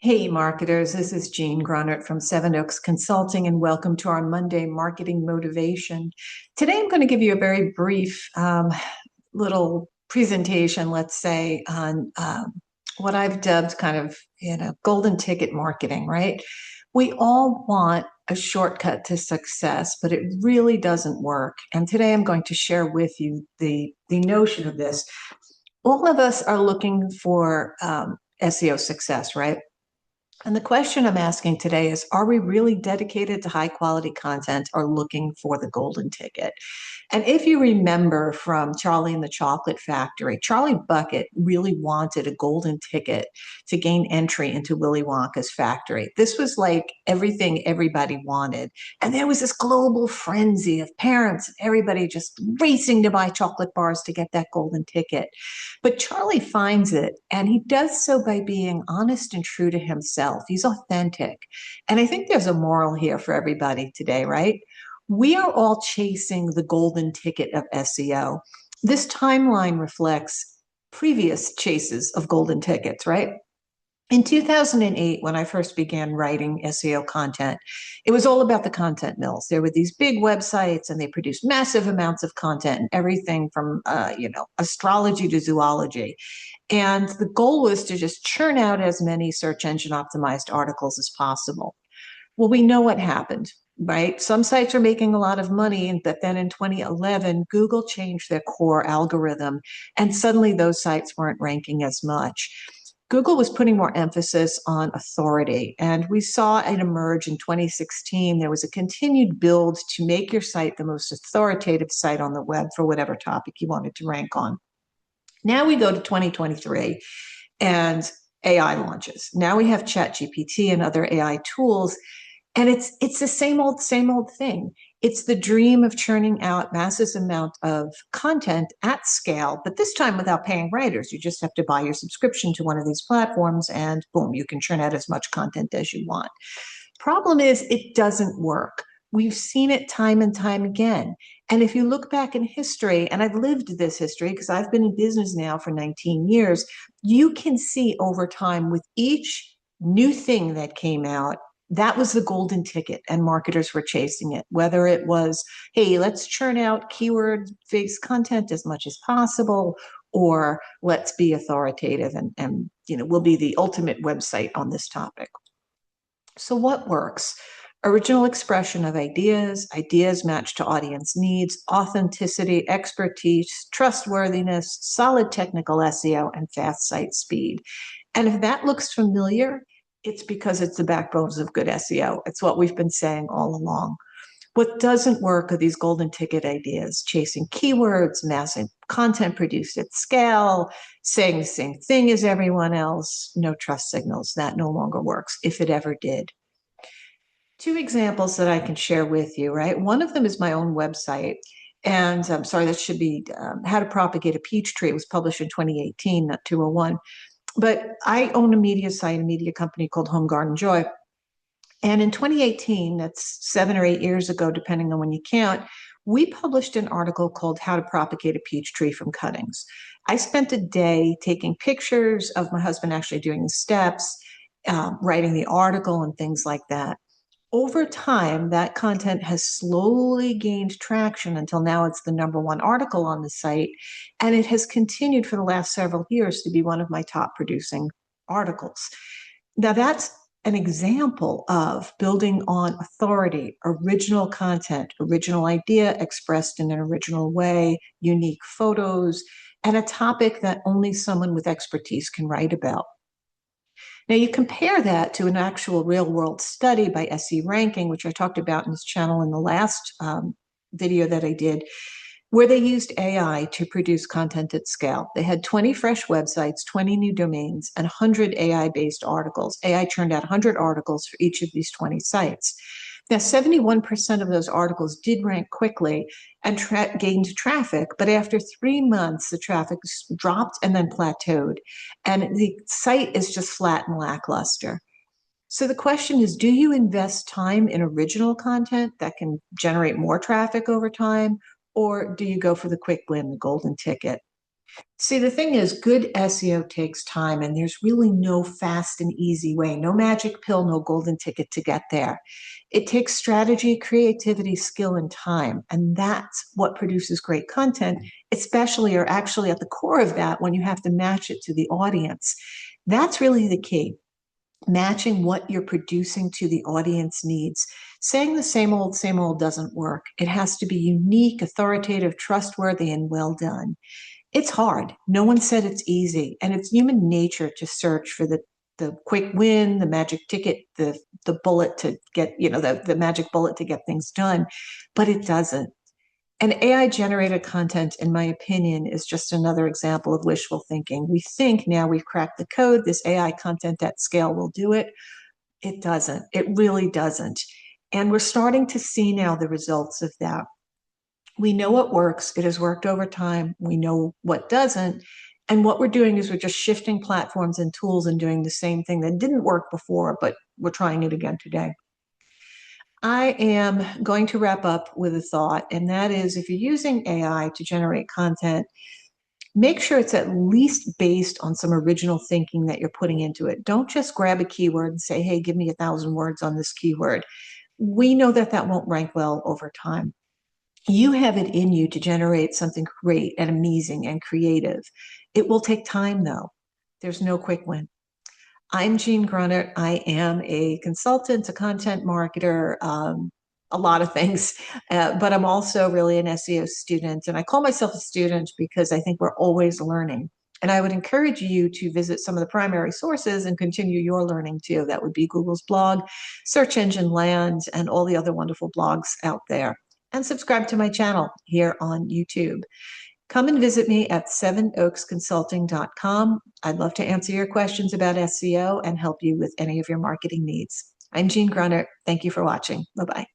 Hey marketers, this is Jeanne Grunert from Seven Oaks Consulting, and welcome to our Monday Marketing Motivation. Today I'm going to give you a very brief little presentation, let's say, on what I've dubbed kind of, golden ticket marketing, right? We all want a shortcut to success, but it really doesn't work. And today I'm going to share with you the notion of this. All of us are looking for SEO success, right? And the question I'm asking today is, are we really dedicated to high quality content or looking for the golden ticket? And if you remember from Charlie and the Chocolate Factory, Charlie Bucket really wanted a golden ticket to gain entry into Willy Wonka's factory. This was like everything everybody wanted. And there was this global frenzy of parents and everybody just racing to buy chocolate bars to get that golden ticket. But Charlie finds it, and he does so by being honest and true to himself. He's authentic. And I think there's a moral here for everybody today, right? We are all chasing the golden ticket of SEO. This timeline reflects previous chases of golden tickets, right? In 2008, when I first began writing SEO content, it was all about the content mills. There were these big websites and they produced massive amounts of content and everything from, astrology to zoology. And the goal was to just churn out as many search engine optimized articles as possible. Well, we know what happened, right? Some sites are making a lot of money, but then in 2011, Google changed their core algorithm, and suddenly those sites weren't ranking as much. Google was putting more emphasis on authority, and we saw it emerge in 2016. There was a continued build to make your site the most authoritative site on the web for whatever topic you wanted to rank on. Now we go to 2023, and AI launches. Now we have ChatGPT and other AI tools, and it's the same old thing. It's the dream of churning out massive amount of content at scale, but this time without paying writers. You just have to buy your subscription to one of these platforms and boom, you can churn out as much content as you want. Problem is, it doesn't work. We've seen it time and time again. And if you look back in history, and I've lived this history because I've been in business now for 19 years, you can see over time with each new thing that came out, that was the golden ticket and marketers were chasing it. Whether it was, hey, let's churn out keyword-based content as much as possible, or let's be authoritative and we'll be the ultimate website on this topic. So what works? Original expression of ideas, ideas matched to audience needs, authenticity, expertise, trustworthiness, solid technical SEO, and fast site speed. And if that looks familiar, it's because it's the backbones of good SEO. It's what we've been saying all along. What doesn't work are these golden ticket ideas, chasing keywords, massive content produced at scale, saying the same thing as everyone else, no trust signals. That no longer works, if it ever did. Two examples that I can share with you, right? One of them is my own website. And I'm sorry, that should be How to Propagate a Peach Tree. It was published in 2018, not 201. But I own a media site, a media company called Home Garden Joy. And in 2018, that's 7 or 8 years ago, depending on when you count, we published an article called How to Propagate a Peach Tree from Cuttings. I spent a day taking pictures of my husband actually doing the steps, writing the article and things like that. Over time, that content has slowly gained traction until now it's the #1 article on the site. And it has continued for the last several years to be one of my top producing articles. Now, that's an example of building on authority, original content, original idea expressed in an original way, unique photos, and a topic that only someone with expertise can write about. Now, you compare that to an actual real-world study by SE Ranking, which I talked about in this channel in the last video that I did, where they used AI to produce content at scale. They had 20 fresh websites, 20 new domains, and 100 AI-based articles. AI churned out 100 articles for each of these 20 sites. Now, 71% of those articles did rank quickly and gained traffic, but after 3 months, the traffic dropped and then plateaued, and the site is just flat and lackluster. So the question is, do you invest time in original content that can generate more traffic over time, or do you go for the quick win, the golden ticket? See, the thing is, good SEO takes time, and there's really no fast and easy way, no magic pill, no golden ticket to get there. It takes strategy, creativity, skill, and time. And that's what produces great content, especially or actually at the core of that when you have to match it to the audience. That's really the key. Matching what you're producing to the audience needs. Saying the same old doesn't work. It has to be unique, authoritative, trustworthy, and well done. It's hard. No one said it's easy. And it's human nature to search for the quick win, the magic ticket, the bullet to get, the magic bullet to get things done. But it doesn't. And AI generated content, in my opinion, is just another example of wishful thinking. We think now we've cracked the code, this AI content at scale will do it. It doesn't. It really doesn't. And we're starting to see now the results of that. We know what works. It has worked over time. We know what doesn't. And what we're doing is we're just shifting platforms and tools and doing the same thing that didn't work before, but we're trying it again today. I am going to wrap up with a thought, and that is if you're using AI to generate content, make sure it's at least based on some original thinking that you're putting into it. Don't just grab a keyword and say, hey, give me 1,000 words on this keyword. We know that that won't rank well over time. You have it in you to generate something great and amazing and creative. It will take time, though. There's no quick win. I'm Jeanne Grunert. I am a consultant, a content marketer, a lot of things, but I'm also really an SEO student. And I call myself a student because I think we're always learning. And I would encourage you to visit some of the primary sources and continue your learning too. That would be Google's blog, Search Engine Land, and all the other wonderful blogs out there. And subscribe to my channel here on YouTube. Come and visit me at sevenoaksconsulting.com. I'd love to answer your questions about SEO and help you with any of your marketing needs. I'm Jeanne Grunert. Thank you for watching. Bye-bye.